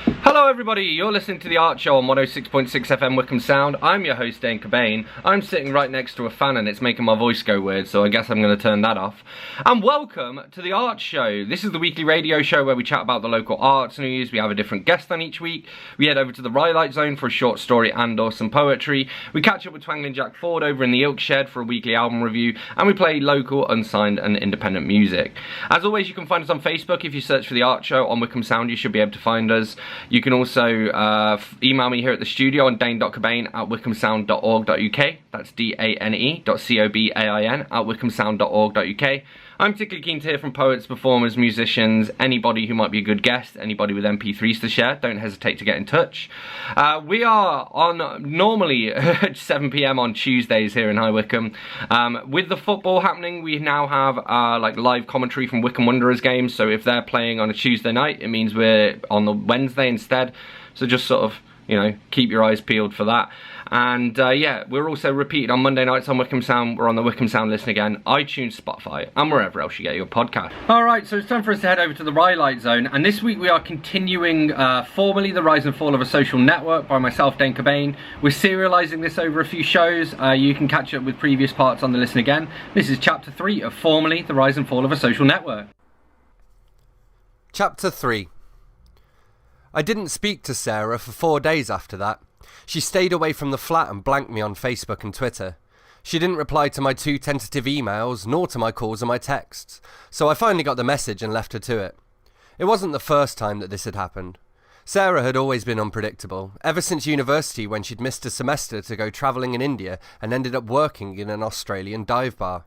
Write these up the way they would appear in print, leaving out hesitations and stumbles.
Hello everybody, you're listening to The Art Show on 106.6 FM Wickham Sound. I'm your host Dane Cobain. I'm sitting right next to a fan and it's making my voice go weird, so I guess I'm going to turn that off. And welcome to The Art Show. This is the weekly radio show where we chat about the local arts news. We have a different guest on each week. We head over to the Rhylight Zone for a short story and or some poetry. We catch up with Twangling Jack Ford over in the Ilk Shed for a weekly album review. And we play local, unsigned and independent music. As always, you can find us on Facebook. If you search for The Art Show on Wickham Sound, you should be able to find us. You can also email me here at the studio on dane.cobain@wickhamsound.org.uk. That's dane.cobain @wickhamsound.org.uk. I'm particularly keen to hear from poets, performers, musicians, anybody who might be a good guest, anybody with MP3s to share. Don't hesitate to get in touch. We are on normally at 7 PM on Tuesdays here in High Wycombe. With the football happening, we now have like live commentary from Wycombe Wanderers games. So if they're playing on a Tuesday night, it means we're on the Wednesday instead. So just sort of, you know, keep your eyes peeled for that. And yeah, we're also repeated on Monday nights on Wickham Sound. We're on the Wickham Sound Listen again, iTunes, Spotify, and wherever else you get your podcast. Alright, so it's time for us to head over to the Rhylight Zone. And this week we are continuing formally The Rise and Fall of a Social Network by myself, Dane Cobain. We're serialising this over a few shows. You can catch up with previous parts on the Listen again. This is Chapter 3 of formally The Rise and Fall of a Social Network. Chapter 3. I didn't speak to Sarah for 4 days after that. She stayed away from the flat and blanked me on Facebook and Twitter. She didn't reply to my 2 tentative emails, nor to my calls or my texts, so I finally got the message and left her to it. It wasn't the first time that this had happened. Sarah had always been unpredictable, ever since university when she'd missed a semester to go travelling in India and ended up working in an Australian dive bar.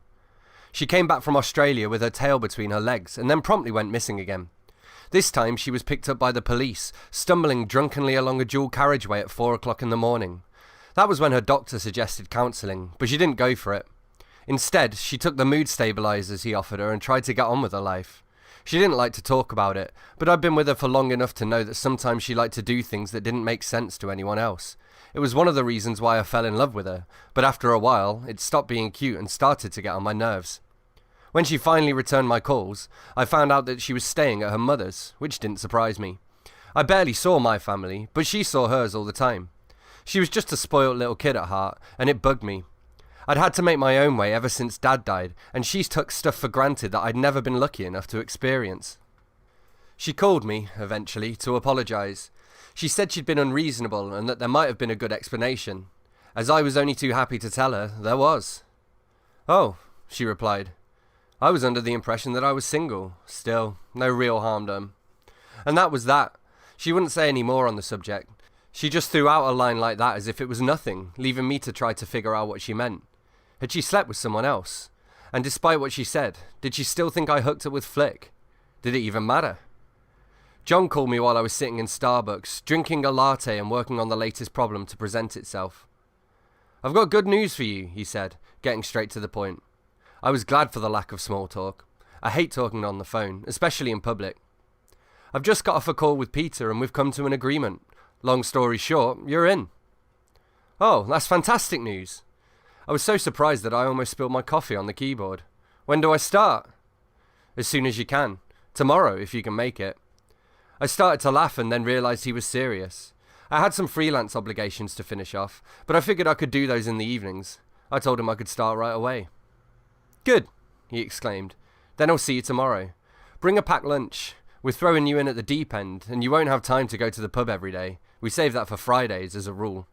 She came back from Australia with her tail between her legs and then promptly went missing again. This time she was picked up by the police, stumbling drunkenly along a dual carriageway at 4 o'clock in the morning. That was when her doctor suggested counselling, but she didn't go for it. Instead, she took the mood stabilisers he offered her and tried to get on with her life. She didn't like to talk about it, but I'd been with her for long enough to know that sometimes she liked to do things that didn't make sense to anyone else. It was one of the reasons why I fell in love with her, but after a while, it stopped being cute and started to get on my nerves. When she finally returned my calls, I found out that she was staying at her mother's, which didn't surprise me. I barely saw my family, but she saw hers all the time. She was just a spoilt little kid at heart, and it bugged me. I'd had to make my own way ever since Dad died, and she took stuff for granted that I'd never been lucky enough to experience. She called me, eventually, to apologise. She said she'd been unreasonable and that there might have been a good explanation. As I was only too happy to tell her, there was. "Oh," she replied. I was under the impression that I was single. Still, no real harm done. And that was that. She wouldn't say any more on the subject. She just threw out a line like that as if it was nothing, leaving me to try to figure out what she meant. Had she slept with someone else? And despite what she said, did she still think I hooked up with Flick? Did it even matter? John called me while I was sitting in Starbucks, drinking a latte and working on the latest problem to present itself. "I've got good news for you," he said, getting straight to the point. I was glad for the lack of small talk. I hate talking on the phone, especially in public. "I've just got off a call with Peter and we've come to an agreement. Long story short, you're in." "Oh, that's fantastic news." I was so surprised that I almost spilled my coffee on the keyboard. "When do I start?" "As soon as you can. Tomorrow, if you can make it." I started to laugh and then realised he was serious. I had some freelance obligations to finish off, but I figured I could do those in the evenings. I told him I could start right away. "Good," he exclaimed. "Then I'll see you tomorrow. Bring a packed lunch. We're throwing you in at the deep end, and you won't have time to go to the pub every day. We save that for Fridays as a rule."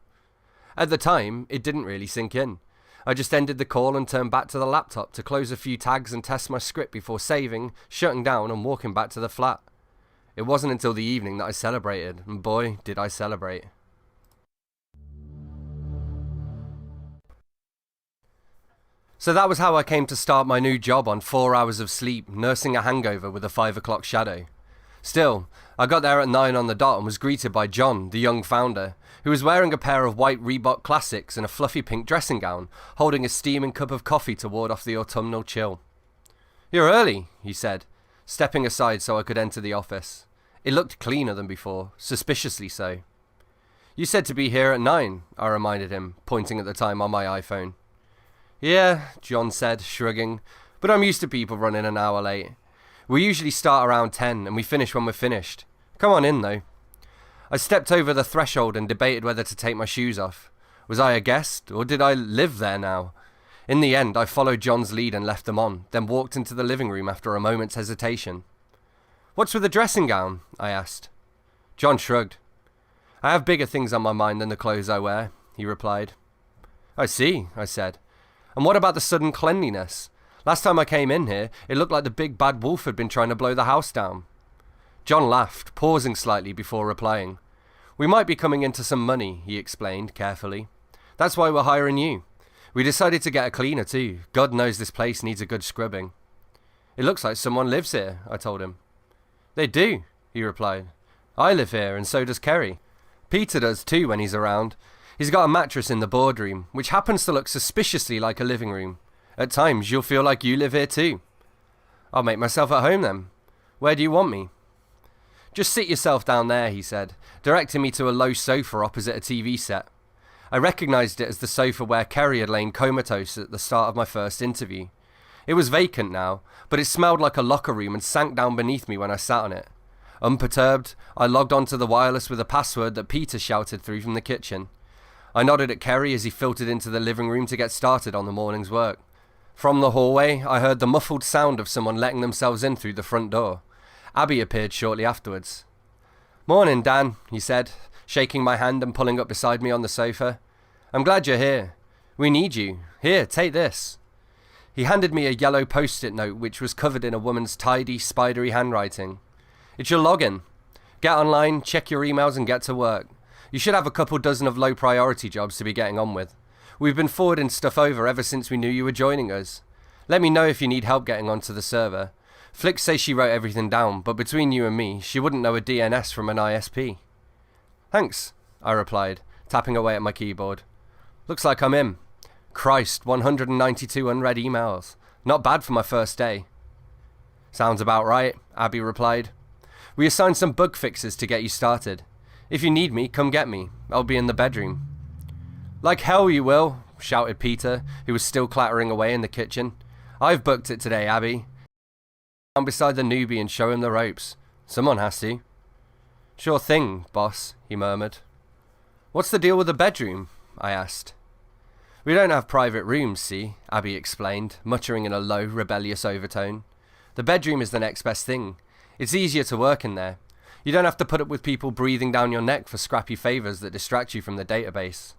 At the time, it didn't really sink in. I just ended the call and turned back to the laptop to close a few tags and test my script before saving, shutting down and walking back to the flat. It wasn't until the evening that I celebrated, and boy, did I celebrate. So that was how I came to start my new job on 4 hours of sleep, nursing a hangover with a 5 o'clock shadow. Still, I got there at 9 on the dot and was greeted by John, the young founder, who was wearing a pair of white Reebok Classics and a fluffy pink dressing gown, holding a steaming cup of coffee to ward off the autumnal chill. "You're early," he said, stepping aside so I could enter the office. It looked cleaner than before, suspiciously so. "You said to be here at 9, I reminded him, pointing at the time on my iPhone. "Yeah," John said, shrugging, "but I'm used to people running an hour late. We usually start around 10 and we finish when we're finished. Come on in, though." I stepped over the threshold and debated whether to take my shoes off. Was I a guest, or did I live there now? In the end, I followed John's lead and left them on, then walked into the living room after a moment's hesitation. "What's with the dressing gown?" I asked. John shrugged. "I have bigger things on my mind than the clothes I wear," he replied. "I see," I said. "And what about the sudden cleanliness? Last time I came in here, it looked like the big bad wolf had been trying to blow the house down." John laughed, pausing slightly before replying. "We might be coming into some money," he explained carefully. "That's why we're hiring you. We decided to get a cleaner too. God knows this place needs a good scrubbing." "It looks like someone lives here," I told him. "They do," he replied. "I live here, and so does Kerry. Peter does too when he's around. He's got a mattress in the boardroom, which happens to look suspiciously like a living room. At times, you'll feel like you live here too." "I'll make myself at home then. Where do you want me?" "Just sit yourself down there," he said, directing me to a low sofa opposite a TV set. I recognised it as the sofa where Kerry had lain comatose at the start of my first interview. It was vacant now, but it smelled like a locker room and sank down beneath me when I sat on it. Unperturbed, I logged onto the wireless with a password that Peter shouted through from the kitchen. I nodded at Kerry as he filtered into the living room to get started on the morning's work. From the hallway, I heard the muffled sound of someone letting themselves in through the front door. Abby appeared shortly afterwards. "Morning, Dan," he said, shaking my hand and pulling up beside me on the sofa. "I'm glad you're here. We need you. Here, take this." He handed me a yellow post-it note which was covered in a woman's tidy, spidery handwriting. "It's your login. Get online, check your emails and get to work. You should have a couple dozen of low-priority jobs to be getting on with. We've been forwarding stuff over ever since we knew you were joining us. Let me know if you need help getting onto the server. Flick says she wrote everything down, but between you and me, she wouldn't know a DNS from an ISP." "Thanks," I replied, tapping away at my keyboard. "Looks like I'm in. Christ, 192 unread emails. Not bad for my first day." "Sounds about right," Abby replied. "We assigned some bug fixes to get you started. If you need me, come get me. I'll be in the bedroom." "Like hell you will," shouted Peter, who was still clattering away in the kitchen. "I've booked it today, Abby. Down beside the newbie and show him the ropes. Someone has to." "Sure thing, boss," he murmured. "What's the deal with the bedroom?" I asked. "We don't have private rooms, see," Abby explained, muttering in a low, rebellious overtone. "The bedroom is the next best thing. It's easier to work in there. You don't have to put up with people breathing down your neck for scrappy favours that distract you from the database."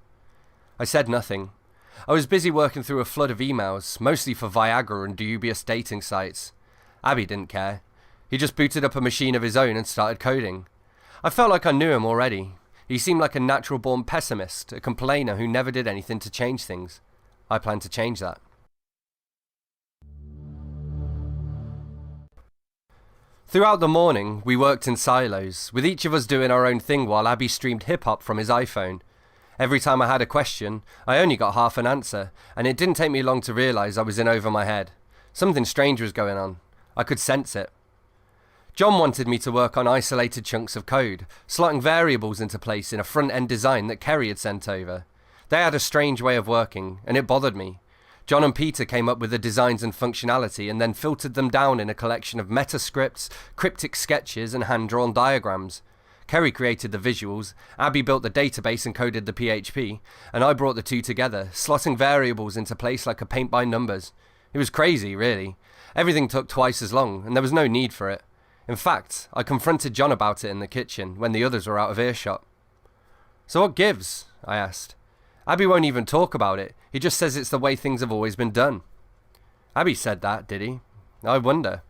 I said nothing. I was busy working through a flood of emails, mostly for Viagra and dubious dating sites. Abby didn't care. He just booted up a machine of his own and started coding. I felt like I knew him already. He seemed like a natural-born pessimist, a complainer who never did anything to change things. I planned to change that. Throughout the morning, we worked in silos, with each of us doing our own thing while Abby streamed hip-hop from his iPhone. Every time I had a question, I only got half an answer, and it didn't take me long to realise I was in over my head. Something strange was going on. I could sense it. John wanted me to work on isolated chunks of code, slotting variables into place in a front-end design that Kerry had sent over. They had a strange way of working, and it bothered me. John and Peter came up with the designs and functionality and then filtered them down in a collection of meta scripts, cryptic sketches, and hand-drawn diagrams. Kerry created the visuals, Abby built the database and coded the PHP, and I brought the two together, slotting variables into place like a paint-by-numbers. It was crazy, really. Everything took twice as long, and there was no need for it. In fact, I confronted John about it in the kitchen when the others were out of earshot. "So what gives?" I asked. "Abby won't even talk about it. He just says it's the way things have always been done." "Abby said that, did he? I wonder.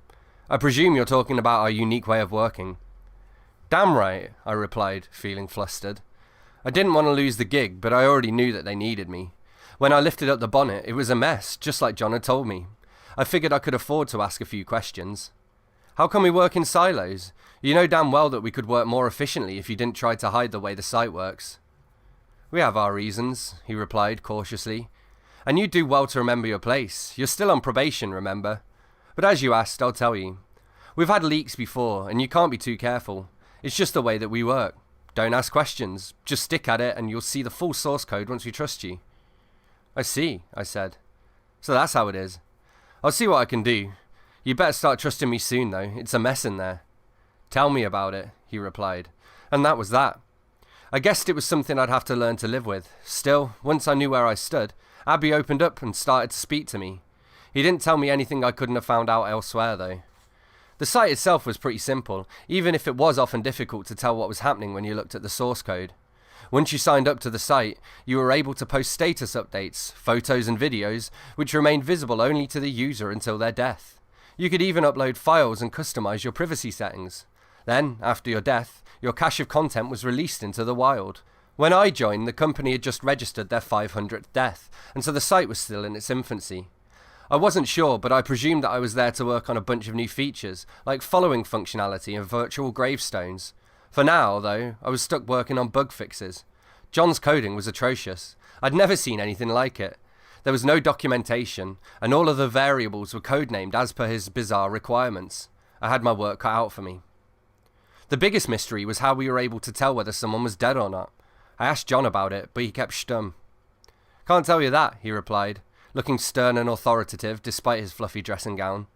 I presume you're talking about our unique way of working." "Damn right," I replied, feeling flustered. I didn't want to lose the gig, but I already knew that they needed me. When I lifted up the bonnet, it was a mess, just like John had told me. I figured I could afford to ask a few questions. "How can we work in silos? You know damn well that we could work more efficiently if you didn't try to hide the way the site works." "We have our reasons," he replied cautiously. "And you do well to remember your place. You're still on probation, remember? But as you asked, I'll tell you. We've had leaks before, and you can't be too careful. It's just the way that we work. Don't ask questions. Just stick at it, and you'll see the full source code once we trust you." "I see," I said. "So that's how it is. I'll see what I can do. You better start trusting me soon, though. It's a mess in there." "Tell me about it," he replied. And that was that. I guessed it was something I'd have to learn to live with. Still, once I knew where I stood, Abby opened up and started to speak to me. He didn't tell me anything I couldn't have found out elsewhere, though. The site itself was pretty simple, even if it was often difficult to tell what was happening when you looked at the source code. Once you signed up to the site, you were able to post status updates, photos and videos, which remained visible only to the user until their death. You could even upload files and customize your privacy settings. Then, after your death, your cache of content was released into the wild. When I joined, the company had just registered their 500th death, and so the site was still in its infancy. I wasn't sure, but I presumed that I was there to work on a bunch of new features, like following functionality and virtual gravestones. For now, though, I was stuck working on bug fixes. John's coding was atrocious. I'd never seen anything like it. There was no documentation, and all of the variables were codenamed as per his bizarre requirements. I had my work cut out for me. The biggest mystery was how we were able to tell whether someone was dead or not. I asked John about it, but he kept stum. "Can't tell you that," he replied, looking stern and authoritative despite his fluffy dressing gown.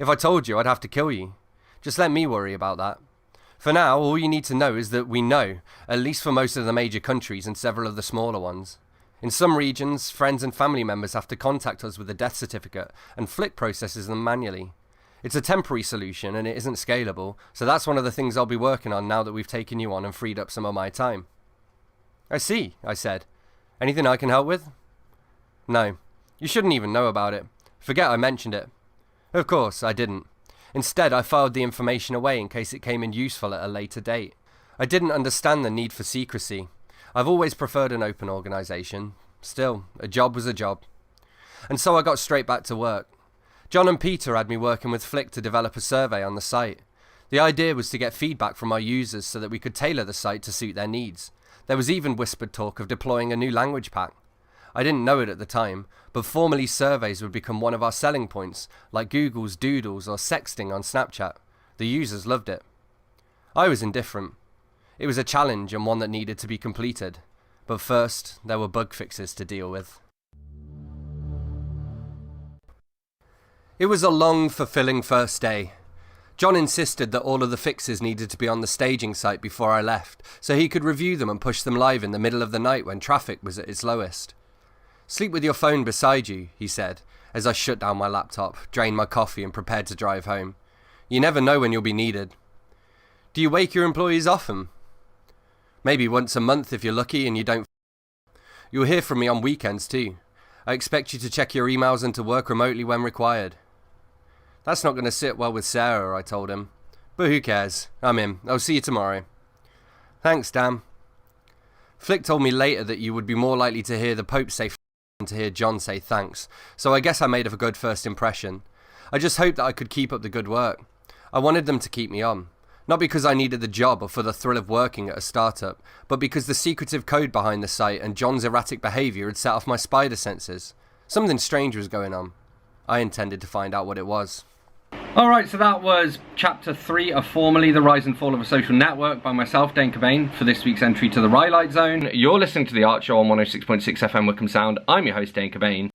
"If I told you, I'd have to kill you. Just let me worry about that. For now, all you need to know is that we know, at least for most of the major countries and several of the smaller ones. In some regions, friends and family members have to contact us with a death certificate, and Flick processes them manually. It's a temporary solution and it isn't scalable, so that's one of the things I'll be working on now that we've taken you on and freed up some of my time." "I see," I said. "Anything I can help with?" "No. You shouldn't even know about it. Forget I mentioned it." Of course, I didn't. Instead, I filed the information away in case it came in useful at a later date. I didn't understand the need for secrecy. I've always preferred an open organisation. Still, a job was a job. And so I got straight back to work. John and Peter had me working with Flick to develop a survey on the site. The idea was to get feedback from our users so that we could tailor the site to suit their needs. There was even whispered talk of deploying a new language pack. I didn't know it at the time, but formally surveys would become one of our selling points, like Google's Doodles or sexting on Snapchat. The users loved it. I was indifferent. It was a challenge and one that needed to be completed. But first, there were bug fixes to deal with. It was a long, fulfilling first day. John insisted that all of the fixes needed to be on the staging site before I left, so he could review them and push them live in the middle of the night when traffic was at its lowest. "Sleep with your phone beside you," he said, as I shut down my laptop, drained my coffee and prepared to drive home. "You never know when you'll be needed." "Do you wake your employees often?" "Maybe once a month if you're lucky and you don't. You'll hear from me on weekends too. I expect you to check your emails and to work remotely when required." "That's not going to sit well with Sarah," I told him. "But who cares? I'm in. I'll see you tomorrow." "Thanks, Dan." Flick told me later that you would be more likely to hear the Pope say than to hear John say thanks, so I guess I made a good first impression. I just hoped that I could keep up the good work. I wanted them to keep me on. Not because I needed the job or for the thrill of working at a startup, but because the secretive code behind the site and John's erratic behaviour had set off my spider senses. Something strange was going on. I intended to find out what it was. Alright, so that was Chapter 3 of Formerly The Rise and Fall of a Social Network by myself, Dane Cobain, for this week's entry to the Rhylight Zone. You're listening to The Art Show on 106.6 FM Wickham Sound. I'm your host, Dane Cobain.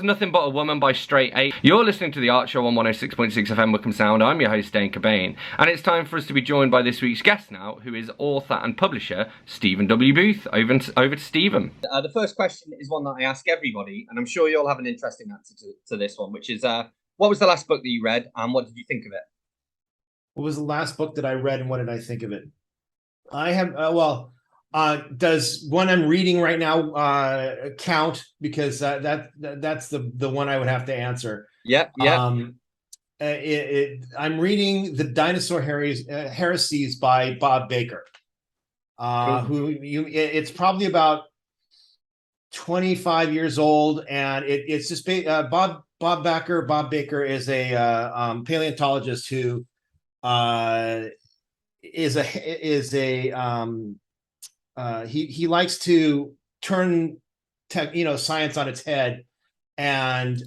was Nothing But a Woman by Straight 8. You're listening to The Art Show on 106.6 FM Wickham Sound. I'm your host, Dane Cobain, and it's time for us to be joined by this week's guest now, who is author and publisher, Stephen W. Booth. Over to Stephen. The first question is one that I ask everybody, and I'm sure you'll have an interesting answer to this one, which is, what was the last book that you read, and what did you think of it? What was the last book that I read, and what did I think of it? I have, does one I'm reading right now count? Because that's the one I would have to answer. Yeah. I'm reading The Dinosaur Heresies by Bob Baker. Cool. It's probably about 25 years old, and it's just Bob Baker is a paleontologist who he likes to turn science on its head, and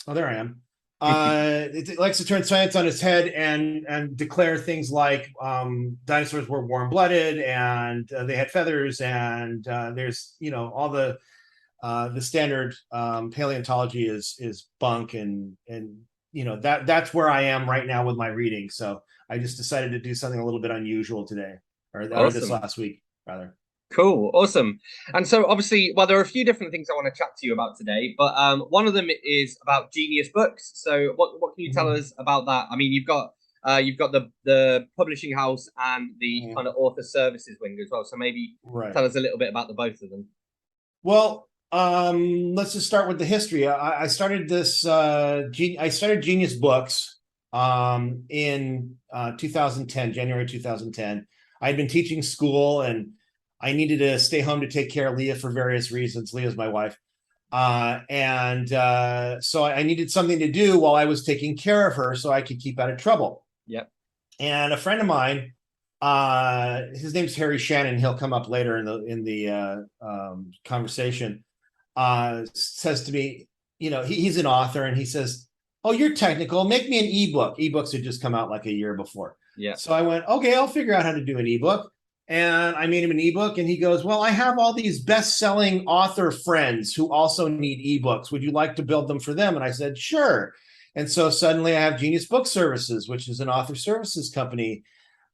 there I am. It likes to turn science on its head and declare things like dinosaurs were warm-blooded and they had feathers, and there's all the standard paleontology is bunk, and that's where I am right now with my reading. So I just decided to do something a little bit unusual today, or this last week rather. Cool, awesome. And so obviously, well, there are a few different things I want to chat to you about today, but one of them is about Genius Books. So what can you tell us about that? I mean, you've got the publishing house and the kind of author services wing as well. So maybe tell us a little bit about the both of them. Well, let's just start with the history. I started this. I started Genius Books in 2010, January 2010. I had been teaching school, and I needed to stay home to take care of Leah for various reasons. Leah's my wife. So I needed something to do while I was taking care of her so I could keep out of trouble. Yep. And a friend of mine, his name's Harry Shannon. He'll come up later in the conversation. Says to me, he's an author, and he says, "Oh, you're technical. Make me an ebook." Ebooks had just come out like a year before. Yeah. So I went, okay, I'll figure out how to do an ebook. And I made him an ebook, and he goes, "Well, I have all these best-selling author friends who also need ebooks. Would you like to build them for them?" And I said, "Sure." And so suddenly I have Genius Book Services, which is an author services company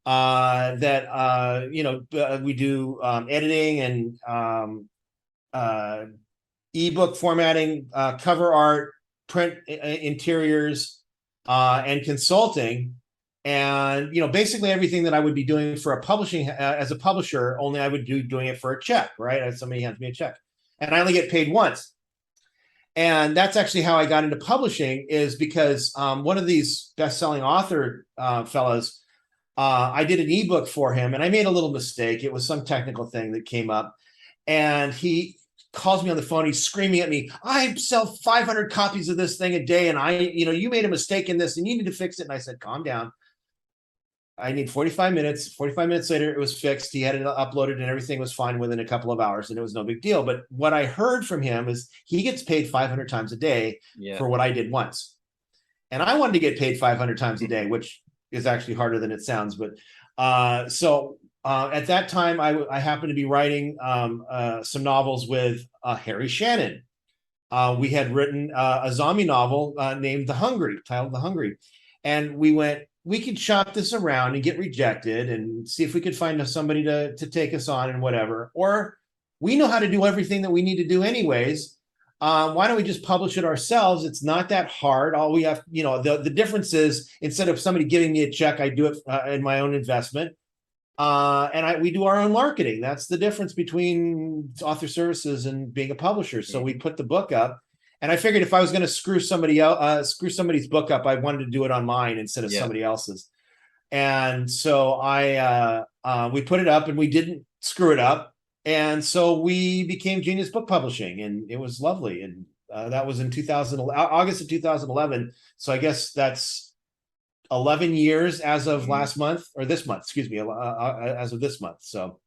that we do editing and ebook formatting, cover art, print interiors, and consulting. And basically everything that I would be doing for a publishing as a publisher, only I would be doing it for a check, right? Somebody hands me a check, and I only get paid once. And that's actually how I got into publishing, is because one of these best-selling author fellows, I did an ebook for him, and I made a little mistake. It was some technical thing that came up, and he calls me on the phone. He's screaming at me, "I sell 500 copies of this thing a day, and you made a mistake in this, and you need to fix it." And I said, "Calm down. I need 45 minutes. 45 minutes later, it was fixed. He had it uploaded, and everything was fine within a couple of hours, and it was no big deal." But what I heard from him is he gets paid 500 times a day for what I did once. And I wanted to get paid 500 times a day, which is actually harder than it sounds. But at that time, I happened to be writing some novels with Harry Shannon. We had written a zombie novel named titled The Hungry. And we could shop this around and get rejected and see if we could find somebody to take us on and whatever. Or we know how to do everything that we need to do anyways. Why don't we just publish it ourselves? It's not that hard. All we have, the difference is, instead of somebody giving me a check, I do it in my own investment. And we do our own marketing. That's the difference between author services and being a publisher. So we put the book up. And I figured if I was going to screw somebody's book up, I wanted to do it on mine instead of somebody else's. And so we put it up, and we didn't screw it up. And so we became Genius Book Publishing, and it was lovely. And that was in August of 2011. So I guess that's 11 years as of last month, or this month, excuse me, as of this month. So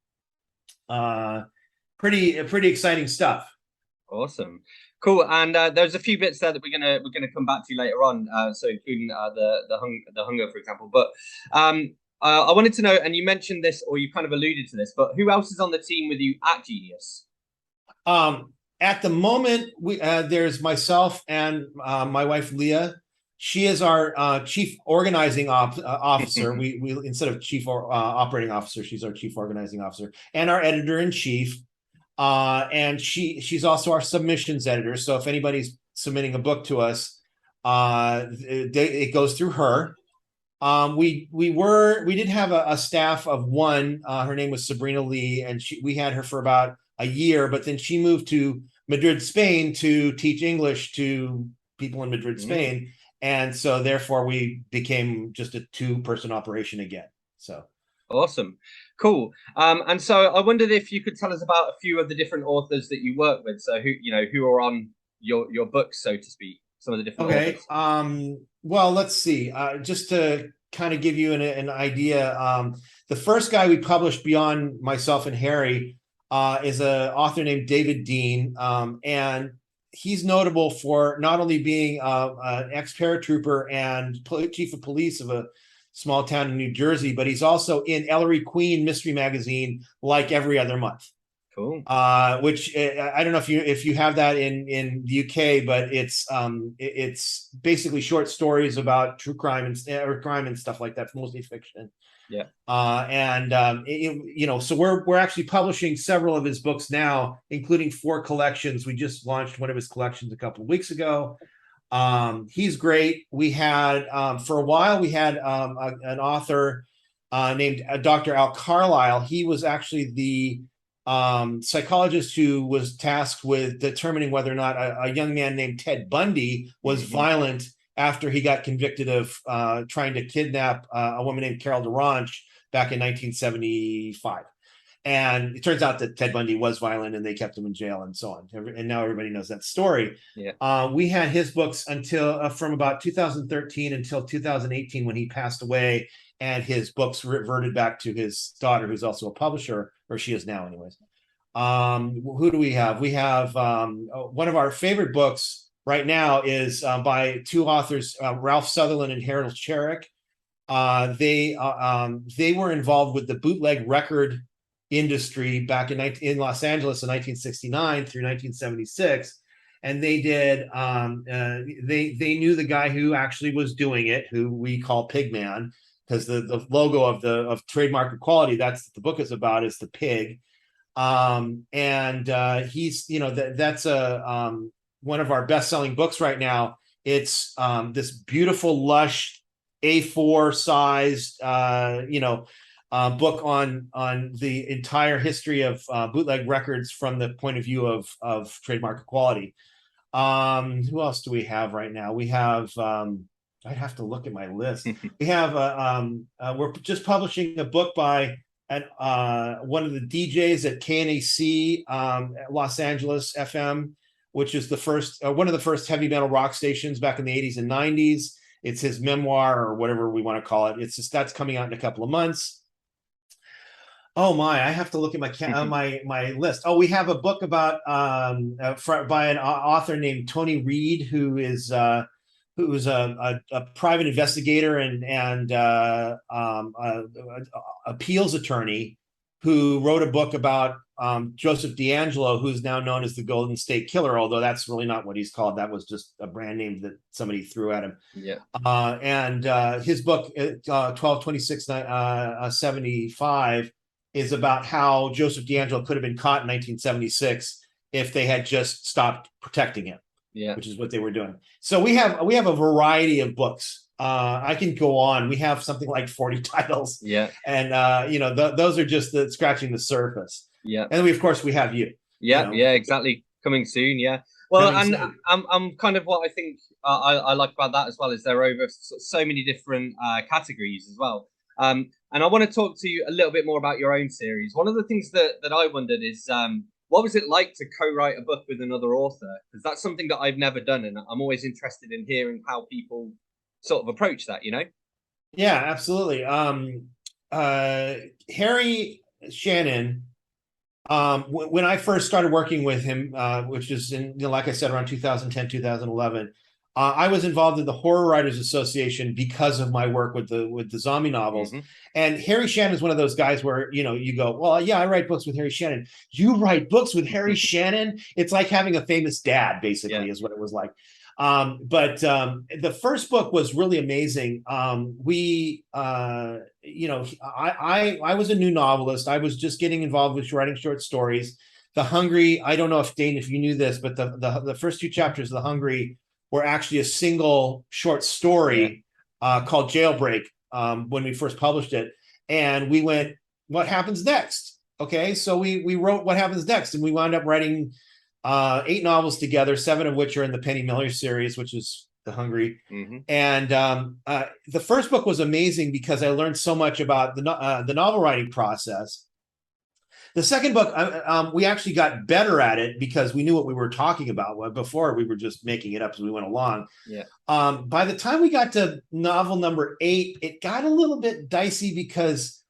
pretty exciting stuff. Awesome. Cool. And there's a few bits there that we're gonna come back to later on. So including the hunger, for example. But I wanted to know, and you mentioned this, or you kind of alluded to this, but who else is on the team with you at Genius? At the moment, there's myself and my wife Leah. She is our chief organizing officer. We instead of chief operating officer, she's our chief organizing officer and our editor in chief. And she's also our submissions editor. So if anybody's submitting a book to us, it goes through her. We did have a staff of one. Her name was Sabrina Lee, and we had her for about a year, but then she moved to Madrid, Spain to teach English to people in Madrid, Spain. And so therefore we became just a 2-person operation again. So awesome. Cool. And so I wondered if you could tell us about a few of the different authors that you work with. So who are on your books, so to speak, some of the different authors. Well, let's see. Just to kind of give you an idea, the first guy we published beyond myself and Harry is an author named David Dane, and he's notable for not only being an ex-paratrooper and chief of police of a small town in New Jersey, but he's also in Ellery Queen Mystery Magazine like every other month. Cool. Which I don't know if you have that in the UK, but it's basically short stories about true crime or crime and stuff like that, mostly fiction. Yeah. So we're actually publishing several of his books now, including 4 collections. We just launched one of his collections a couple of weeks ago. He's great. We had for a while we had an author named Dr. Al Carlisle. He was actually the psychologist who was tasked with determining whether or not a young man named Ted Bundy was violent after he got convicted of trying to kidnap a woman named Carol DeRanche back in 1975. And it turns out that Ted Bundy was violent and they kept him in jail and so on. And now everybody knows that story. Yeah. We had his books until from about 2013 until 2018 when he passed away, and his books reverted back to his daughter, who's also a publisher, or she is now anyways. Who do we have? We have one of our favorite books right now is by 2 authors, Ralph Sutherland and Harold Sherrick. They were involved with the bootleg record industry back in Los Angeles in 1969 through 1976, and they did they knew the guy who actually was doing it, who we call Pigman, because the logo of trademark equality, that's what the book is about, is the pig. He's that's one of our best-selling books right now. It's this beautiful lush A4 sized book on the entire history of bootleg records from the point of view of trademark equality. Who else do we have right now? We have I'd have to look at my list. We have we're just publishing a book by one of the DJs at KNAC Los Angeles FM, which is one of the first heavy metal rock stations back in the 80s and 90s. It's his memoir, or whatever we want to call it. That's coming out in a couple of months. Oh my! I have to look at my list. Oh, we have a book about by an author named Tony Reed, who's a private investigator and appeals attorney, who wrote a book about Joseph D'Angelo, who's now known as the Golden State Killer, although that's really not what he's called. That was just a brand name that somebody threw at him. Yeah. His book, 12/26/75, is about how Joseph D'Angelo could have been caught in 1976 if they had just stopped protecting him. Yeah. Which is what they were doing. So we have a variety of books. I can go on. We have something like 40 titles. Yeah. And those are just scratching the surface. Yeah. And of course we have you. Yeah, yeah, exactly. Coming soon, yeah. Well, I'm kind of what I think I like about that as well is there are over so many different categories as well. And I want to talk to you a little bit more about your own series. One of the things that I wondered is what was it like to co-write a book with another author? Because that's something that I've never done, and I'm always interested in hearing how people sort of approach that, Yeah, absolutely. Harry Shannon, when I first started working with him, which is like I said, around 2010, 2011, I was involved in the Horror Writers Association because of my work with the zombie novels. Mhm. And Harry Shannon is one of those guys where, you go, well, yeah, I write books with Harry Shannon. You write books with Harry Shannon? It's like having a famous dad, basically, is what it was like. But the first book was really amazing. I was a new novelist. I was just getting involved with writing short stories. The Hungry, I don't know if Dane, if you knew this, but the first 2 chapters of The Hungry were actually a single short story called Jailbreak when we first published it. And we went, what happens next? Okay, so we wrote what happens next, and we wound up writing 8 novels together, 7 of which are in the Penny Miller series, which is The Hungry. Mm-hmm. And the first book was amazing because I learned so much about the novel writing process. The second book, we actually got better at it because we knew what we were talking about. Before, we were just making it up as we went along. Yeah. By the time we got to novel number 8, it got a little bit dicey because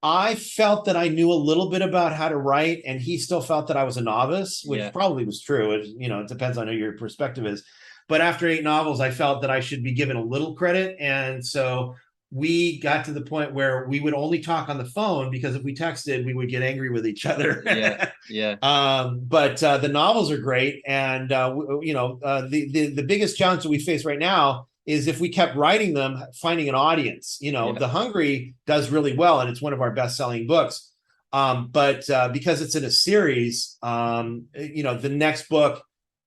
I felt that I knew a little bit about how to write, and he still felt that I was a novice, which probably was true. It depends on who your perspective is. But after 8 novels, I felt that I should be given a little credit. And so we got to the point where we would only talk on the phone, because if we texted, we would get angry with each other. But the novels are great. And, the biggest challenge that we face right now is if we kept writing them, finding an audience. The Hungry does really well, and it's one of our best-selling books. But because it's in a series, the next book,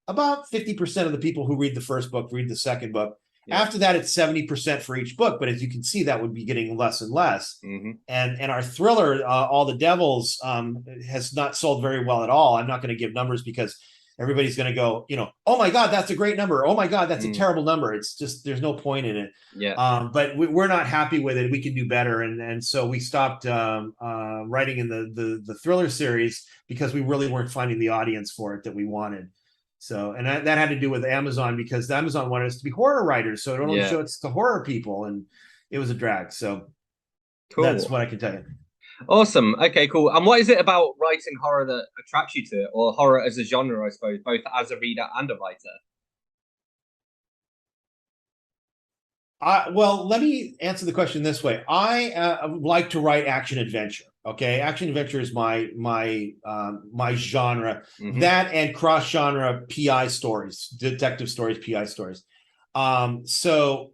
about 50% of the people who read the first book read the second book. Yeah. After that, it's 70% for each book. But as you can see, that would be getting less and less. Mm-hmm. And our thriller, All the Devils, has not sold very well at all. I'm not going to give numbers because everybody's going to go, oh my God, that's a great number. Oh my God, that's a terrible number. It's just, there's no point in it. Yeah. But we're not happy with it. We can do better. And so we stopped writing in the thriller series because we really weren't finding the audience for it that we wanted. So, and that had to do with Amazon, because Amazon wanted us to be horror writers. So it only showed us to horror people, and it was a drag. So that's what I can tell you. Awesome. Okay, cool. And what is it about writing horror that attracts you to it, or horror as a genre, I suppose, both as a reader and a writer? Well, let me answer the question this way. I like to write action adventure. Okay, action adventure is my genre. Mm-hmm. That and cross genre PI stories, detective stories, PI stories. So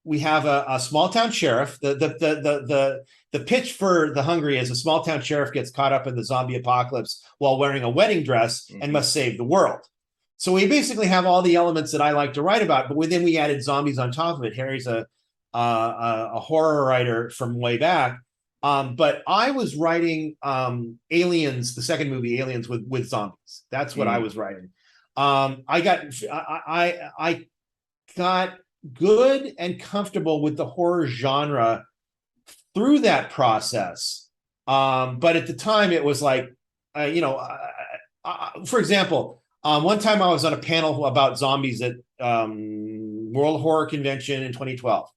we have a small town sheriff. The pitch for The Hungry is a small town sheriff gets caught up in the zombie apocalypse while wearing a wedding dress and must save the world. So we basically have all the elements that I like to write about, but then we added zombies on top of it. Harry's a horror writer from way back. But I was writing Aliens, the second movie, Aliens, with zombies. That's what I was writing. I got good and comfortable with the horror genre through that process. But at the time, it was like, for example, one time I was on a panel about zombies at World Horror Convention in 2012,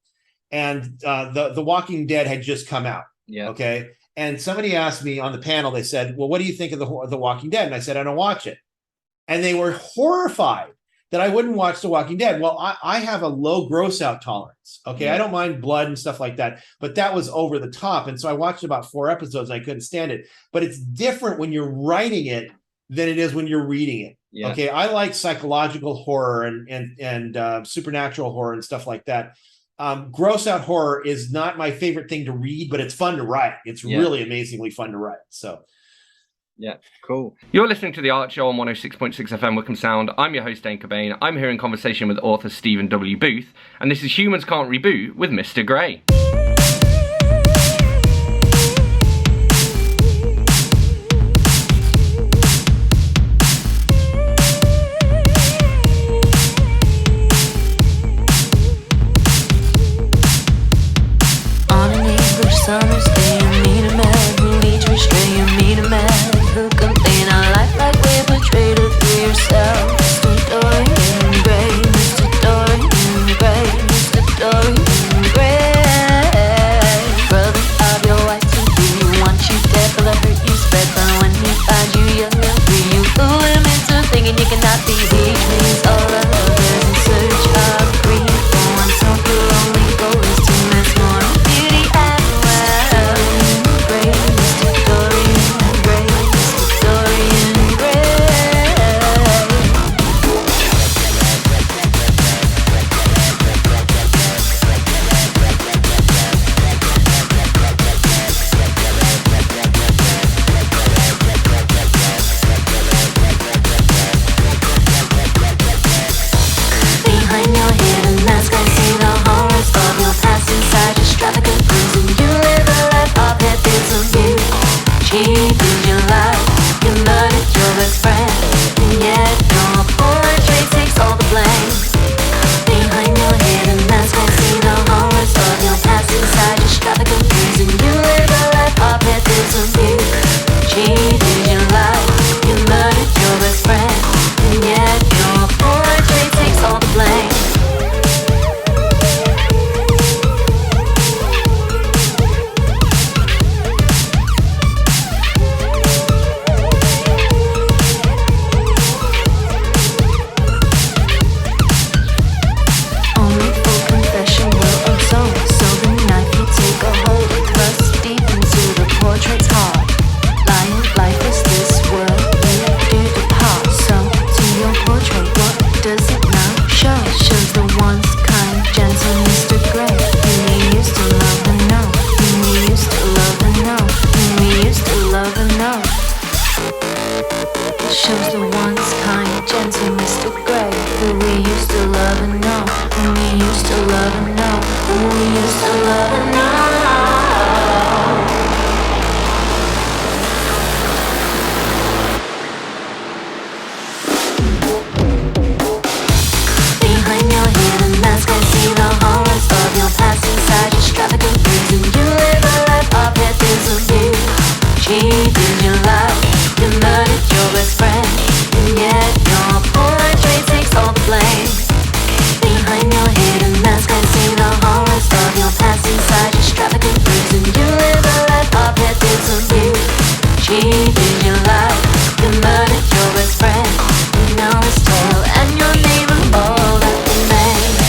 and The Walking Dead had just come out. Yeah. Okay. And somebody asked me on the panel, they said, well, what do you think of the Walking Dead? And I said, I don't watch it. And they were horrified that I wouldn't watch The Walking Dead. Well, I have a low gross out tolerance. Okay. Yeah. I don't mind blood and stuff like that, but that was over the top. And so I watched about 4 episodes and I couldn't stand it. But it's different when you're writing it than it is when you're reading it. Yeah. Okay. I like psychological horror and supernatural horror and stuff like that. Gross out horror is not my favorite thing to read, but it's fun to write. It's really amazingly fun to write. So, yeah, cool. You're listening to The Art Show on 106.6 FM Wickham Sound. I'm your host, Dane Cobain. I'm here in conversation with author Stephen W. Booth, and this is Humans Can't Reboot with Mr. Grey. Summer's day, you meet a man who leads you astray. You meet a man who complain on life like we're betrayed through yourself. Mr. Dorian Gray, Mr. Dorian Gray, Mr. Dorian Gray. cheated your life, you murdered your best friend, and yet your portrait takes all the blame. Behind your hidden mask I see the horrors of your past. Inside your extravagant prison you live a life of abuse. Cheated your life, you murdered your best friend, and yet your portrait takes all the blame. Shows the once kind, gentle Mr. Grey, who we used to love and know, who we used to love and know, who we used to love and know. Behind your hidden mask I see the horrors of your past. Inside your extravagant prison you live a life of abuse. Cheated your life, you murdered your best friend, and yet your portrait takes all the blame. Behind your hidden mask I see the horrors of your past. Inside your extravagant prison you live a life of abuse. Cheated your life, you murdered your best friend, and now it's told and your name of all that remains.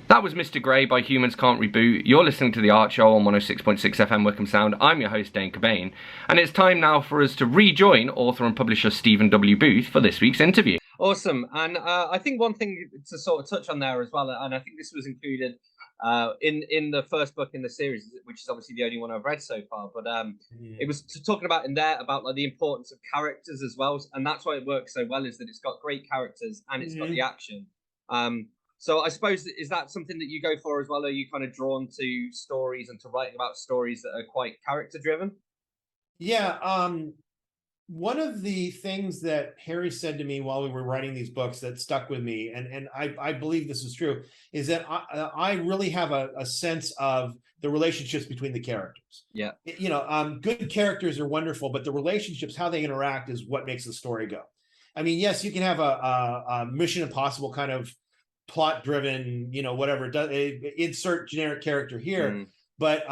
That was Mr. Grey by Humans Can't Reboot. You're listening to The Art Show on 106.6 FM Wickham Sound. I'm your host, Dane Cobain, and it's time now for us to rejoin author and publisher Stephen W. Booth for this week's interview. Awesome. And I think one thing to sort of touch on there as well, and I think this was included in the first book in the series, which is obviously the only one I've read so far, but it was talking about in there about like the importance of characters as well, and that's why it works so well, is that it's got great characters and it's got the action. So I suppose, is that something that you go for as well? Are you kind of drawn to stories and to writing about stories that are quite character driven? Yeah. One of the things that Harry said to me while we were writing these books that stuck with me, and I believe this is true, is that I really have a sense of the relationships between the characters. Yeah. Good characters are wonderful, but the relationships, how they interact, is what makes the story go. I mean, yes, you can have a Mission Impossible kind of plot driven, whatever, insert generic character here. But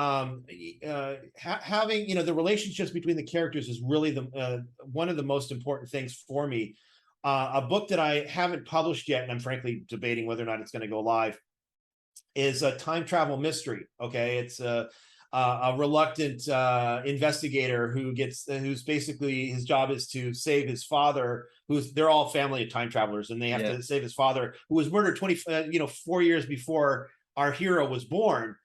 having, the relationships between the characters is really the one of the most important things for me. A book that I haven't published yet, and I'm frankly debating whether or not it's going to go live, is a time travel mystery. Okay, it's a reluctant investigator who's basically, his job is to save his father, they're all family of time travelers, and they have to save his father, who was murdered 4 years before our hero was born.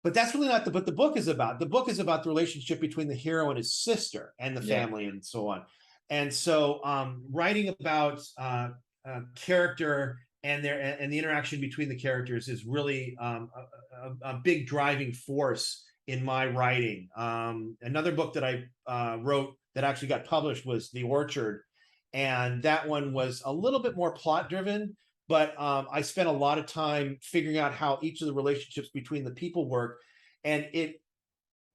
But that's really not what the book is about. The book is about the relationship between the hero and his sister and the family and so on. And so writing about character and the interaction between the characters is really a big driving force in my writing. Another book that I wrote that actually got published was The Orchard. And that one was a little bit more plot driven, but I spent a lot of time figuring out how each of the relationships between the people work, and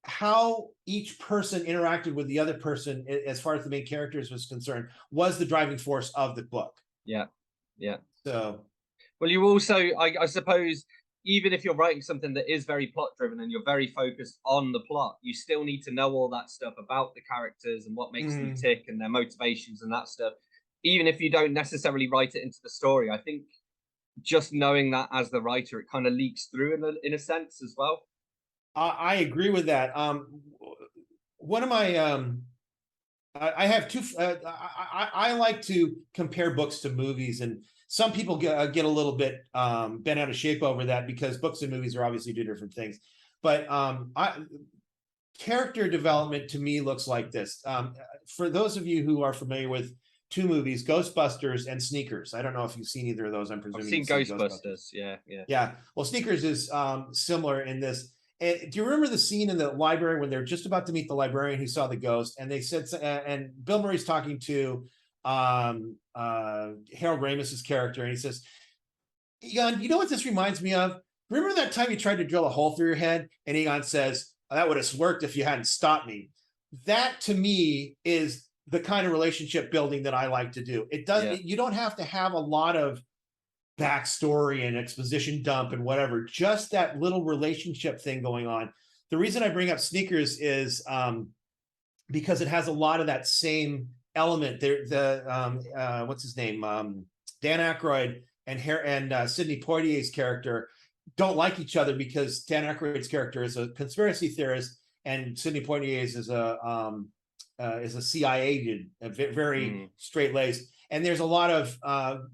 how each person interacted with the other person as far as the main characters was concerned was the driving force of the book. Yeah. So, well, you also, I suppose, even if you're writing something that is very plot driven and you're very focused on the plot, you still need to know all that stuff about the characters and what makes them tick and their motivations and that stuff. Even if you don't necessarily write it into the story, I think just knowing that as the writer, it kind of leaks through in a sense as well. I agree with that. One of my I have two. I like to compare books to movies, and some people get a little bit bent out of shape over that because books and movies are obviously two different things. But character development to me looks like this. For those of you who are familiar with two movies, Ghostbusters and Sneakers. I don't know if you've seen either of those. I'm presuming I've seen you've Ghostbusters. Yeah. Yeah. Well, Sneakers is similar in this. And do you remember the scene in the library when they're just about to meet the librarian who saw the ghost? And they said, and Bill Murray's talking to Harold Ramis's character, and he says, Egon, you know what this reminds me of? Remember that time you tried to drill a hole through your head? And Egon says, oh, that would have worked if you hadn't stopped me. That to me is the kind of relationship building that I like to do. It doesn't, you don't have to have a lot of backstory and exposition dump and whatever, just that little relationship thing going on. The reason I bring up Sneakers is because it has a lot of that same element there. The what's his name? Dan Aykroyd and Sidney Poitier's character don't like each other because Dan Aykroyd's character is a conspiracy theorist and Sidney Poitier's is a CIA agent, very straight-laced. And there's a lot of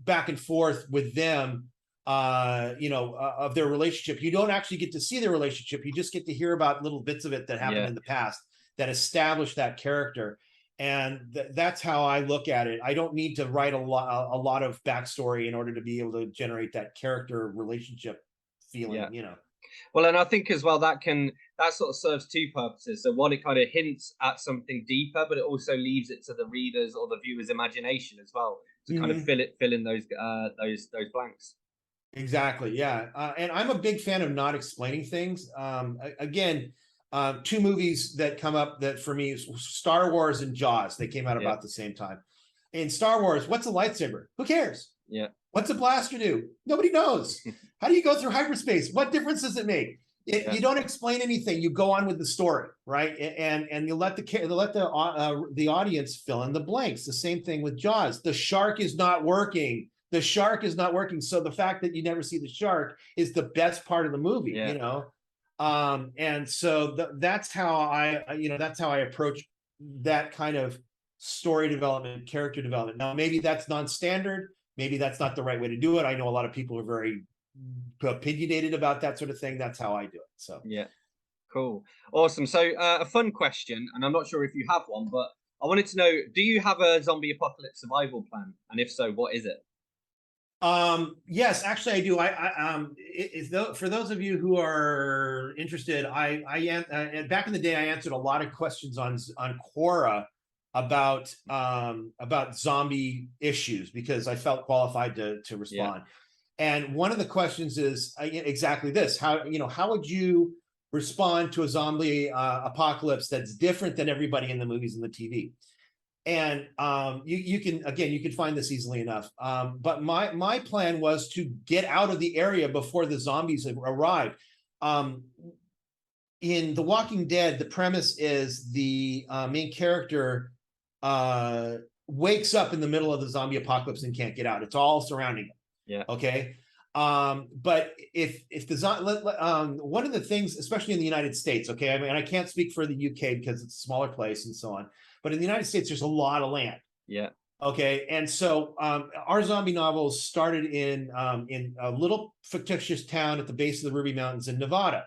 back and forth with them, of their relationship. You don't actually get to see their relationship. You just get to hear about little bits of it that happened in the past that establish that character. And that's how I look at it. I don't need to write a lot of backstory in order to be able to generate that character relationship feeling, Well, and I think as well that sort of serves two purposes. So one, it kind of hints at something deeper, but it also leaves it to the readers or the viewer's imagination as well to kind of fill in those blanks. Exactly, yeah. And I'm a big fan of not explaining things. Again, two movies that come up that for me is Star Wars and Jaws. They came out about the same time. In Star Wars, what's a lightsaber? Who cares? Yeah. What's a blaster do? Nobody knows. How do you go through hyperspace? What difference does it make? You don't explain anything. You go on with the story, right? And you let the audience fill in the blanks. The same thing with Jaws. The shark is not working. The shark is not working. So the fact that you never see the shark is the best part of the movie, And so that's how I approach that kind of story development, character development. Now, maybe that's non-standard. Maybe that's not the right way to do it. I know a lot of people are very opinionated about that sort of thing. That's how I do it. So cool, awesome. So a fun question, and I'm not sure if you have one, but I wanted to know: do you have a zombie apocalypse survival plan? And if so, what is it? Yes, actually, I do. For those of you who are interested, back in the day, I answered a lot of questions on Quora about zombie issues because I felt qualified to respond. And one of the questions is exactly this: how would you respond to a zombie apocalypse that's different than everybody in the movies and the TV? And you can find this easily enough. But my plan was to get out of the area before the zombies arrived. In The Walking Dead, the premise is the main character wakes up in the middle of the zombie apocalypse and can't get out. It's all surrounding him. Yeah. Okay. But if the one of the things, especially in the United States, okay, I mean, I can't speak for the UK because it's a smaller place and so on, but in the United States, there's a lot of land. Yeah. Okay. And so our zombie novels started in a little fictitious town at the base of the Ruby Mountains in Nevada.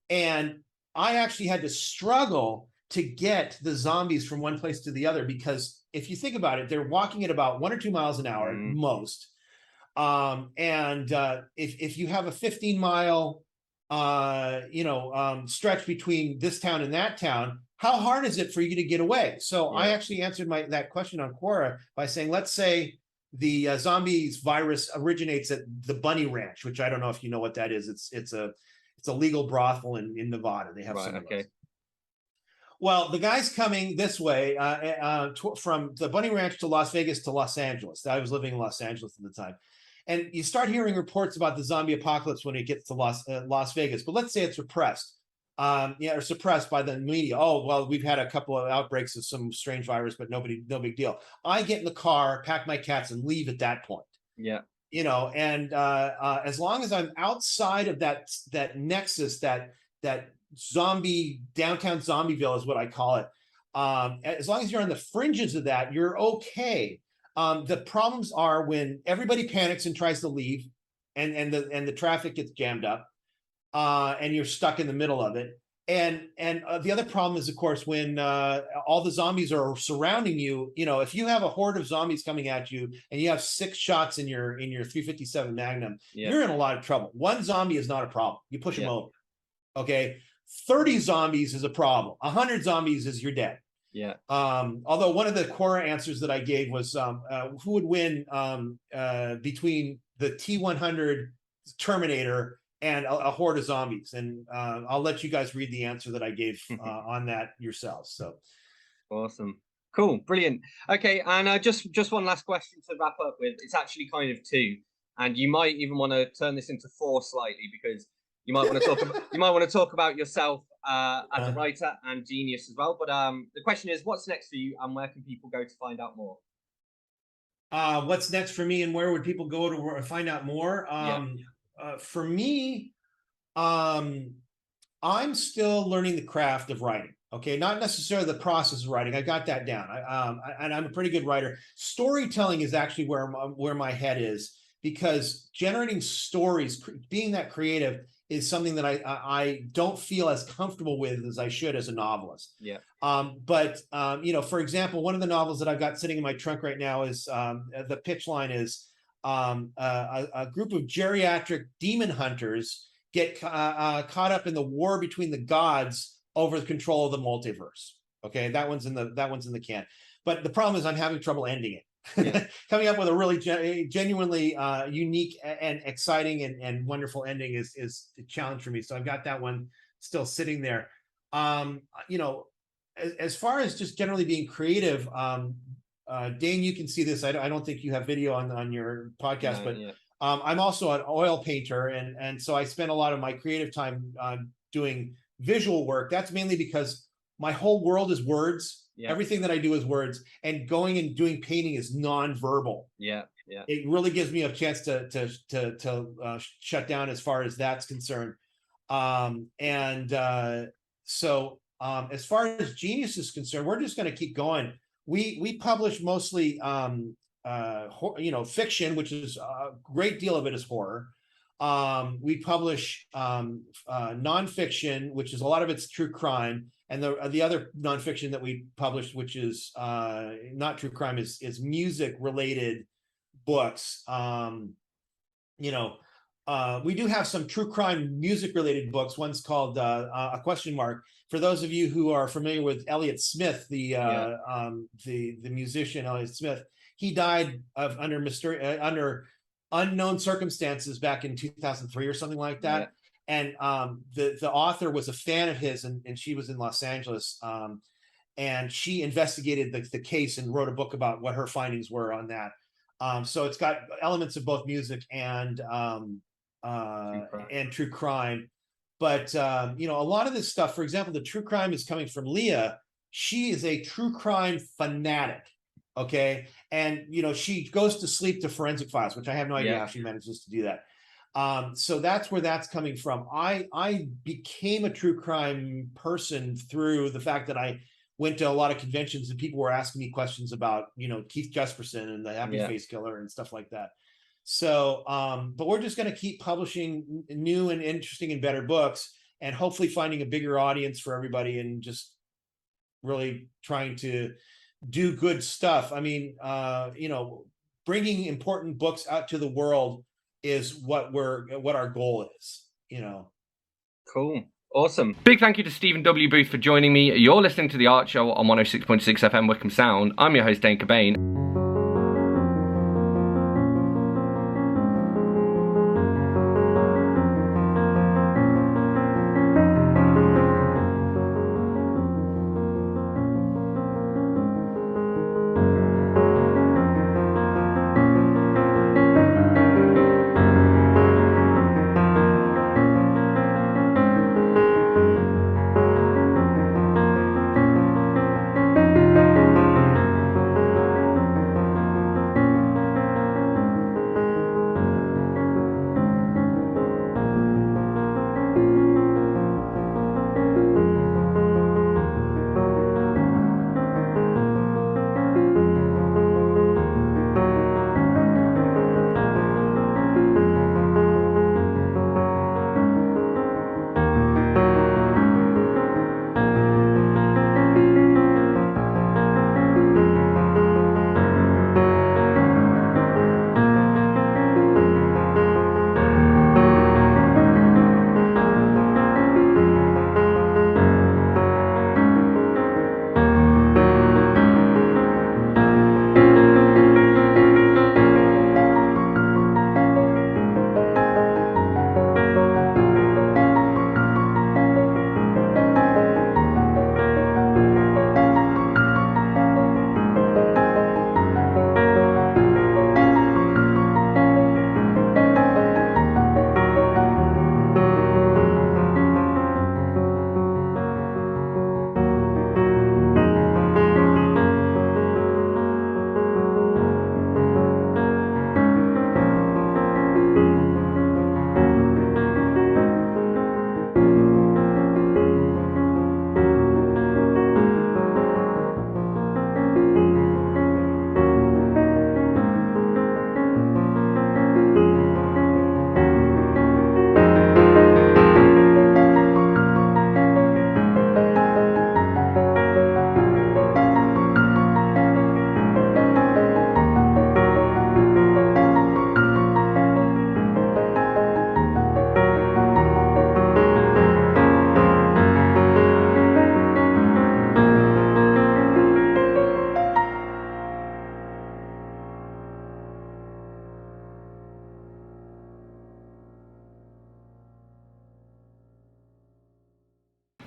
And I actually had to struggle to get the zombies from one place to the other, because if you think about it, they're walking at about 1 or 2 miles an hour most. If you have a 15-mile, stretch between this town and that town, how hard is it for you to get away? So I actually answered that question on Quora by saying, let's say the zombies virus originates at the Bunny Ranch, which I don't know if you know what that is. It's a legal brothel in Nevada. They have some of those. Well, the guy's coming this way from the Bunny Ranch to Las Vegas to Los Angeles. I was living in Los Angeles at the time. And you start hearing reports about the zombie apocalypse when it gets to Las Vegas. But let's say it's repressed, or suppressed by the media. Oh, well, we've had a couple of outbreaks of some strange virus, but no big deal. I get in the car, pack my cats, and leave at that point. Yeah. And as long as I'm outside of that nexus, that downtown Zombieville is what I call it. As long as you're on the fringes of that, you're okay. The problems are when everybody panics and tries to leave, and the traffic gets jammed up, and you're stuck in the middle of it. And the other problem is, of course, when all the zombies are surrounding you. You know, if you have a horde of zombies coming at you and you have 6 shots in your 357 Magnum, you're in a lot of trouble. 1 zombie is not a problem. You push them over. Okay, 30 zombies is a problem. 100 zombies is you're dead. Yeah. Although one of the core answers that I gave was who would win between the T-100 Terminator and a horde of zombies, and I'll let you guys read the answer that I gave on that yourselves. So awesome, cool, brilliant. Okay, and just one last question to wrap up with. It's actually kind of 2, and you might even want to turn this into 4 slightly, because you might want to talk about about yourself as a writer and genius as well. But the question is, what's next for you, and where can people go to find out more? What's next for me, and where would people go to find out more? For me, I'm still learning the craft of writing. Okay, not necessarily the process of writing. I got that down. And I'm a pretty good writer. Storytelling is actually where my head is, because generating stories, being that creative, is something that I don't feel as comfortable with as I should as a novelist. Yeah. But you know, for example, one of the novels that I've got sitting in my trunk right now is the pitch line is a group of geriatric demon hunters get caught up in the war between the gods over the control of the multiverse. Okay, that one's in the can. But the problem is I'm having trouble ending it. Yeah. Coming up with a really genuinely unique and exciting and wonderful ending is a challenge for me. So I've got that one still sitting there. You know, as far as just generally being creative, Dane, you can see this. I don't think you have video on your podcast, but I'm also an oil painter, and so I spend a lot of my creative time doing visual work. That's mainly because my whole world is words. Yeah. Everything that I do is words, and going and doing painting is non-verbal. Yeah. It really gives me a chance to shut down as far as that's concerned. So as far as Genius is concerned, we're just going to keep going. We publish mostly fiction, which is a great deal of it is horror. We publish nonfiction, which is a lot of it's true crime. And the other nonfiction that we published, which is not true crime, is music related books. We do have some true crime music related books. One's called A Question Mark. For those of you who are familiar with Elliott Smith, the musician Elliott Smith, he died under unknown circumstances back in 2003 or something like that. Yeah. And the author was a fan of his, and she was in Los Angeles, and she investigated the case and wrote a book about what her findings were on that. So it's got elements of both music and true crime. But a lot of this stuff, for example, the true crime is coming from Leah. She is a true crime fanatic. Okay, and she goes to sleep to forensic files, which I have no idea how she manages to do that. So that's where that's coming from. I became a true crime person through the fact that I went to a lot of conventions and people were asking me questions about, Keith Jesperson and the Happy Face Killer and stuff like that. So, but we're just going to keep publishing new and interesting and better books, and hopefully finding a bigger audience for everybody, and just really trying to do good stuff. I mean, bringing important books out to the world is what our goal is, Cool. Awesome. Big thank you to Stephen W. Booth for joining me. You're listening to The Art Show on 106.6 FM Wickham Sound. I'm your host, Dane Cobain.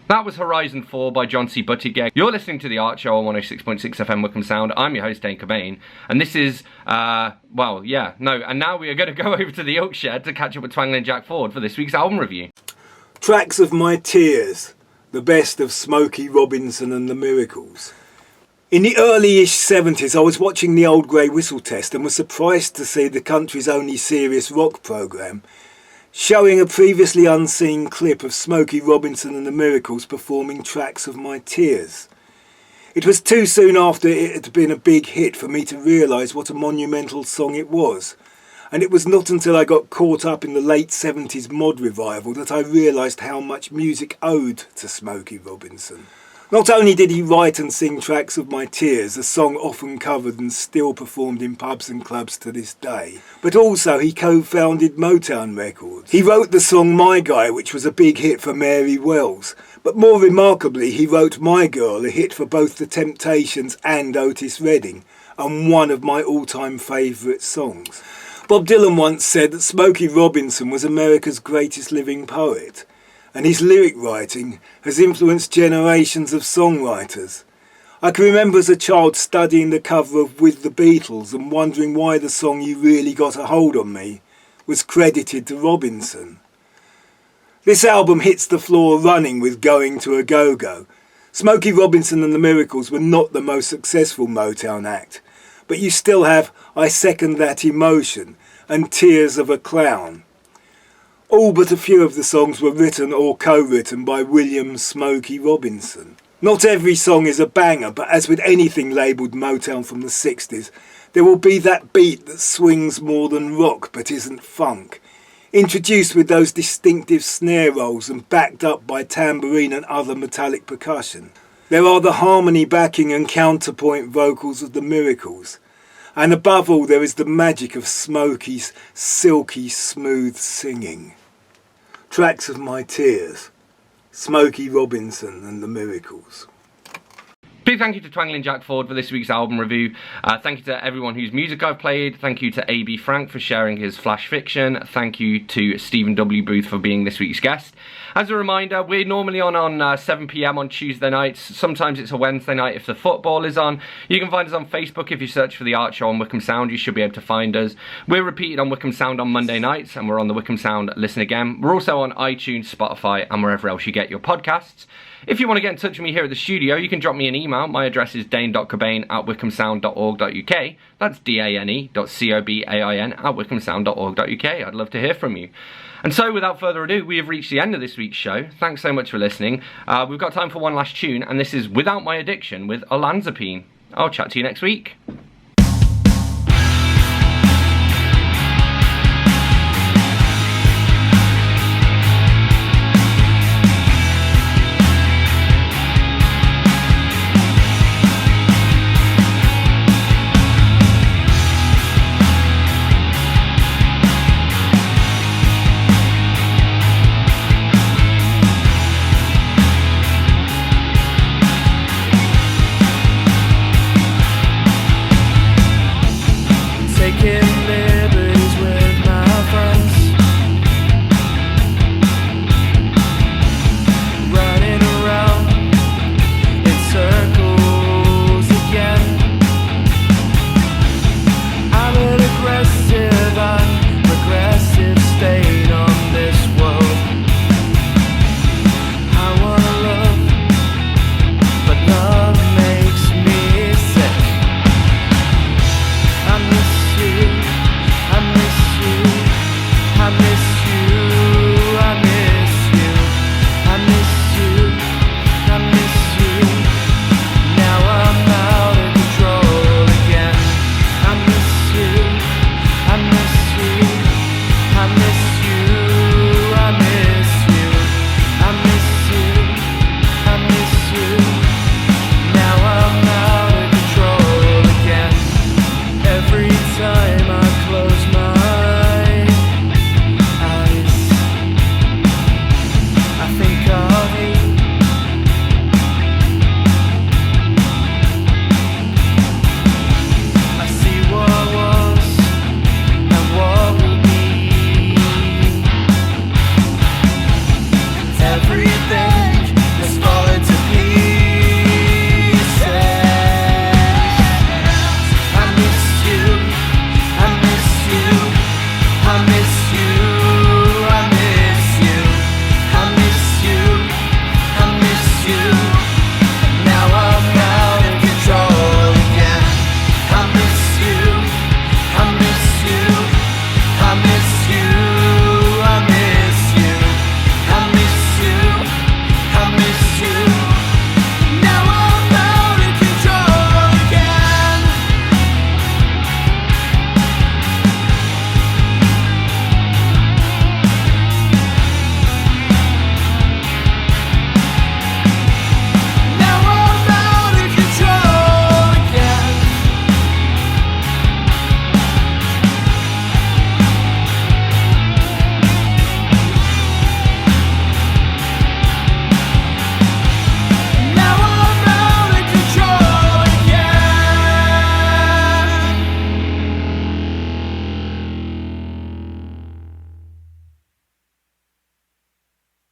That was Horizon 4 by John C. Buttigieg. You're listening to The Art Show on 106.6 FM Wickham Sound. I'm your host, Dane Cobain. And this is, and now we are going to go over to the Oak Shed to catch up with Twangling Jack Ford for this week's album review. Tracks of My Tears, the best of Smokey Robinson and the Miracles. In the early-ish 70s, I was watching the Old Grey Whistle Test and was surprised to see the country's only serious rock programme showing a previously unseen clip of Smokey Robinson and the Miracles performing Tracks of My Tears. It was too soon after it had been a big hit for me to realise what a monumental song it was, and it was not until I got caught up in the late 70s mod revival that I realised how much music owed to Smokey Robinson. Not only did he write and sing Tracks of My Tears, a song often covered and still performed in pubs and clubs to this day, but also he co-founded Motown Records. He wrote the song My Guy, which was a big hit for Mary Wells, but more remarkably he wrote My Girl, a hit for both The Temptations and Otis Redding, and one of my all-time favourite songs. Bob Dylan once said that Smokey Robinson was America's greatest living poet, and his lyric writing has influenced generations of songwriters. I can remember as a child studying the cover of With the Beatles and wondering why the song You Really Got a Hold on Me was credited to Robinson. This album hits the floor running with Going to a Go-Go. Smokey Robinson and the Miracles were not the most successful Motown act, but you still have I Second That Emotion and Tears of a Clown. All but a few of the songs were written or co-written by William Smokey Robinson. Not every song is a banger, but as with anything labelled Motown from the 60s, there will be that beat that swings more than rock but isn't funk, introduced with those distinctive snare rolls and backed up by tambourine and other metallic percussion. There are the harmony backing and counterpoint vocals of the Miracles, and above all there is the magic of Smokey's silky smooth singing. Tracks of My Tears, Smokey Robinson and the Miracles. Big thank you to Twangling Jack Ford for this week's album review. Thank you to everyone whose music I've played. Thank you to A.B. Frank for sharing his flash fiction. Thank you to Stephen W. Booth for being this week's guest. As a reminder, we're normally on 7 PM on Tuesday nights. Sometimes it's a Wednesday night if the football is on. You can find us on Facebook. If you search for The Art Show on Wickham Sound, you should be able to find us. We're repeated on Wickham Sound on Monday nights, and we're on the Wickham Sound Listen Again. We're also on iTunes, Spotify, and wherever else you get your podcasts. If you want to get in touch with me here at the studio, you can drop me an email. My address is dane.cobain@wickhamsound.org.uk. That's dane.cobain@wickhamsound.org.uk. I'd love to hear from you. And so, without further ado, we have reached the end of this week's show. Thanks so much for listening. We've got time for one last tune, and this is Without My Addiction with Olanzapine. I'll chat to you next week.